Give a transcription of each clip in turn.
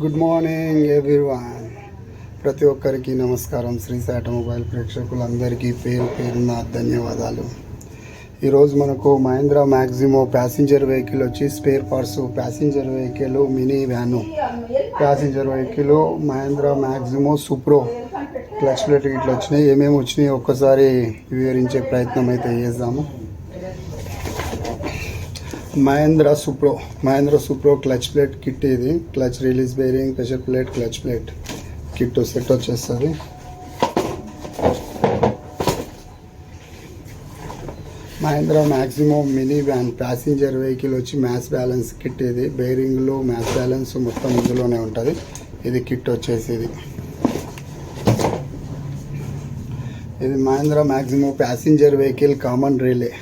Good morning everyone. ప్రతి ఒక్కరికి నమస్కారం. శ్రీ ఆటోమొబైల్ ప్రేక్షకులందరికీ పేరు పేరున ధన్యవాదాలు. ఈరోజు మనకు మహీంద్రా మ్యాక్సిమో ప్యాసింజర్ వెహికల్ వచ్చి spare parts, passenger vehicle, mini van, passenger vehicle Mahindra Maxximo Supro clutch plate ఇట్లా వచ్చినాయి. ఏమేమి వచ్చినాయి ఒక్కసారి వివరించే ప్రయత్నం అయితే చేద్దాము. Mahindra Supro clutch plate kit. ఇది clutch release bearing, pressure plate, clutch plate kit set వచ్చేస్తుంది. Mahindra Maxximo mini van passenger vehicle వచ్చి మ్యాథ్స్ బ్యాలెన్స్ కిట్. ఇది బేరింగ్లు, మ్యాథ్స్ బ్యాలెన్స్ మొత్తం ఇందులోనే ఉంటుంది. ఇది కిట్ వచ్చేసి ఇది Mahindra Maxximo passenger vehicle common relay.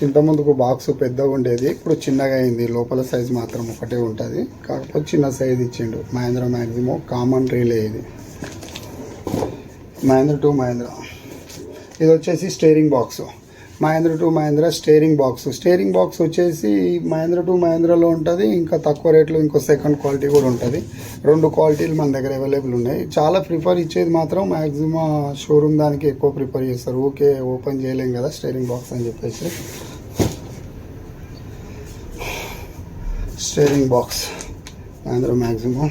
ఇంతకుముందుకు బాక్స్ పెద్దగా ఉండేది, ఇప్పుడు చిన్నగా అయింది. లోపల సైజు మాత్రం ఒకటే ఉంటుంది, కాకపోతే చిన్న సైజు ఇచ్చిండు. Mahindra మ్యాక్సిమో common relay. ఇది మహీంద్రా టు మహీంద్రా. ఇది వచ్చేసి steering box. Mahindra to Mahindra steering box. Steering box వచ్చేసి మహీంద్రా టు మహీంద్రాలో ఉంటుంది. ఇంకా తక్కువ రేట్లో ఇంకో సెకండ్ క్వాలిటీ కూడా ఉంటుంది. రెండు క్వాలిటీలు మన దగ్గర అవైలబుల్ ఉన్నాయి. చాలా ప్రిఫర్ ఇచ్చేది మాత్రం మ్యాక్సిమం షోరూమ్ దానికి ఎక్కువ ప్రిఫర్ చేస్తారు. ఓకే, ఓపెన్ చేయలేం కదా స్టీరింగ్ బాక్స్ అని చెప్పేసి. Steering box Mahindra maximum.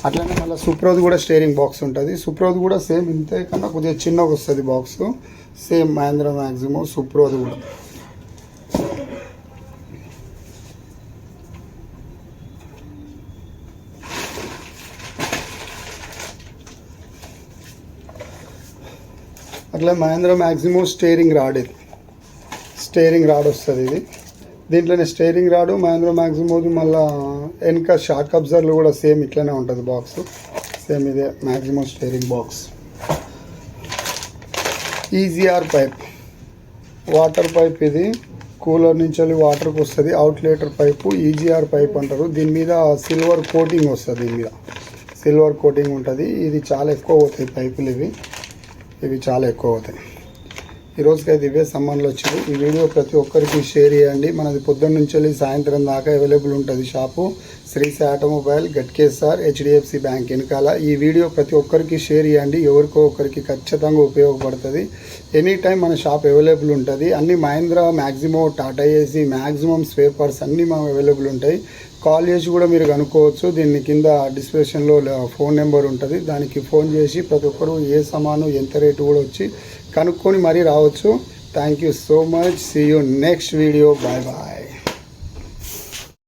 అట్లనే మళ్ళీ సూప్రోది కూడా స్టీరింగ్ బాక్స్ ఉంటుంది. సూప్రోది కూడా సేమ్ ఇంతే కన్నా కొద్దిగా చిన్నగా వస్తుంది బాక్స్. సేమ్ మహీంద్రా మ్యాక్సిమో సూప్రోది కూడా. అట్లా మహీంద్రా మ్యాక్సిమో స్టీరింగ్ రాడ్. ఇది స్టీరింగ్ రాడ్ వస్తుంది. ఇది దీంట్లోనే స్టీరింగ్ రాడు మహీంద్రా మ్యాక్సిమోది. మళ్ళీ వెనక షాక్ అబ్జర్వర్లు కూడా సేమ్ ఇట్లనే ఉంటుంది బాక్స్. సేమ్ ఇదే మ్యాక్సిమో steering box. EGR pipe, water pipe. ఇది కూలర్ నుంచి వెళ్ళి వాటర్కి వస్తుంది. అవుట్లెటర్ పైపు ఈజీఆర్ పైప్ అంటారు. దీని మీద సిల్వర్ కోటింగ్ వస్తుంది. దీని మీద సిల్వర్ కోటింగ్ ఉంటుంది. ఇది చాలా ఎక్కువ అవుతాయి పైపులు. ఇవి చాలా ఎక్కువ అవుతాయి. ఈరోజుకైతే ఇవే సంబంధాలు వచ్చింది. ఈ వీడియో ప్రతి ఒక్కరికి షేర్ చేయండి. మనది పొద్దున్న నుంచి వెళ్ళి సాయంత్రం దాకా అవైలబుల్ ఉంటుంది shop. Shri automobile, Ghatkesar, HDFC bank వెనకాల. ఈ వీడియో ప్రతి ఒక్కరికి షేర్ చేయండి. ఎవరికో ఒకరికి ఖచ్చితంగా ఉపయోగపడుతుంది. ఎనీ టైం మన షాప్ అవైలబుల్ ఉంటుంది. అన్ని Mahindra మ్యాక్సిమో, Tata AC maximum spare parts అన్నీ మనకు అవైలబుల్ ఉంటాయి. కాల్ చేసి కూడా మీరు కనుక్కోవచ్చు. దీన్ని కింద డిస్క్రిప్షన్లో ఫోన్ నెంబర్ ఉంటుంది, దానికి ఫోన్ చేసి ప్రతి ఒక్కరు ఏ సామాను ఎంత రేటు కూడా వచ్చి కనుక్కొని మరీ రావచ్చు. Thank you so much. See you next video. Bye bye.